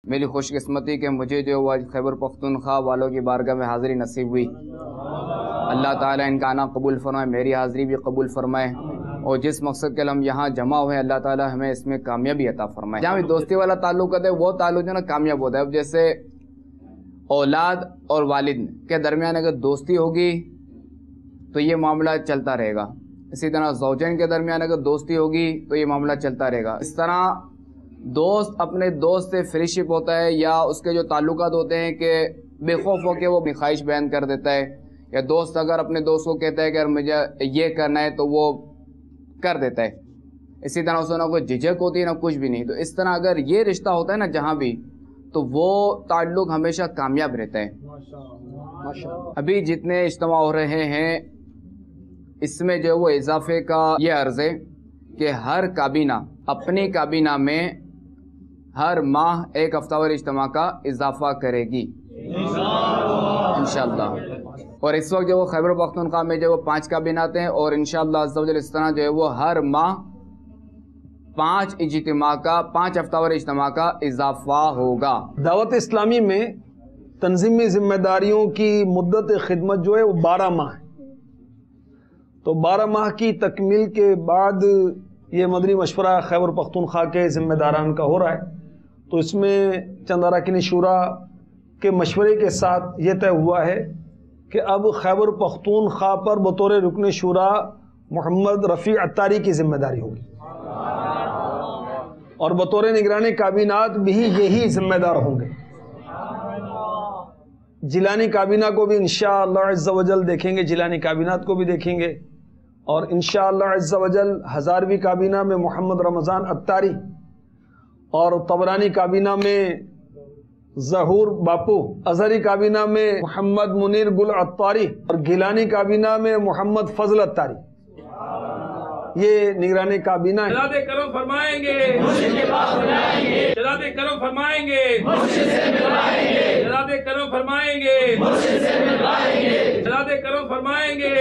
میری خوش قسمتی کہ مجھے جو وہ خیبر پختونخوا والوں کی بارگاہ میں حاضری نصیب ہوئی۔ اللہ تعالیٰ ان کا آنا قبول فرمائے، میری حاضری بھی قبول فرمائے، اور جس مقصد کے لیے ہم یہاں جمع ہوئے ہیں اللہ تعالیٰ ہمیں اس میں کامیابی عطا فرمائے۔ جہاں بھی دوستی والا تعلق ہے وہ تعلق جو نا کامیاب ہوتا ہے۔ اب جیسے اولاد اور والد کے درمیان اگر دوستی ہوگی تو یہ معاملہ چلتا رہے گا، اسی طرح زوجین کے درمیان اگر دوستی ہوگی تو یہ معاملہ چلتا رہے گا۔ اس طرح دوست اپنے دوست سے فری شپ ہوتا ہے، یا اس کے جو تعلقات ہوتے ہیں کہ بے خوف ہو کے وہ اپنی خواہش بیان کر دیتا ہے، یا دوست اگر اپنے دوست کو کہتا ہے کہ اگر مجھے یہ کرنا ہے تو وہ کر دیتا ہے، اسی طرح اس میں نہ کوئی جھجک ہوتی ہے نہ کچھ بھی نہیں۔ تو اس طرح اگر یہ رشتہ ہوتا ہے نا جہاں بھی، تو وہ تعلق ہمیشہ کامیاب رہتا ہے۔ ابھی جتنے اجتماع ہو رہے ہیں اس میں جو وہ اضافے کا یہ عرض ہے کہ ہر کابینہ اپنی کابینہ میں ہر ماہ ایک ہفتہ وار اجتماع کا اضافہ کرے گی انشاءاللہ۔ اور اس وقت جو وہ خیبر پختونخوا میں جو وہ 5 کابینات ہیں، اور انشاءاللہ عز و جل اس طرح جو ہے وہ ہر ماہ 5 ہفتہ وار اجتماع کا اضافہ ہوگا۔ دعوت اسلامی میں تنظیمی ذمہ داریوں کی مدت خدمت جو ہے وہ 12 ماہ ہے، تو 12 ماہ کی تکمیل کے بعد یہ مدنی مشورہ خیبر پختونخوا کے ذمہ داران کا ہو رہا ہے، تو اس میں چند اراکین شورا کے مشورے کے ساتھ یہ طے ہوا ہے کہ اب خیبر پختونخوا پر بطور رکن شورا محمد رفیع عطاری کی ذمہ داری ہوگی، اور بطور نگران کابینات بھی یہی ذمہ دار ہوں گے۔ جیلانی کابینہ کو بھی انشاءاللہ عز و جل دیکھیں گے، جیلانی کابینات کو بھی دیکھیں گے، اور انشاءاللہ عز و جل ہزاروی کابینہ میں محمد رمضان عطاری، اور طبرانی کابینہ میں ظہور باپو، ازہری کابینہ میں محمد منیر گل عطاری، اور گیلانی کابینہ میں محمد فضل عطاری، یہ نگران کابینہ ہے۔ جناب کرم فرمائیں گے، مرشد کے پاس بلائیں گے، جناب کرم فرمائیں گے، مرشد سے ملوائیں گے، جناب کرم فرمائیں گے، مرشد سے ملوائیں گے، جناب کرم فرمائیں گے،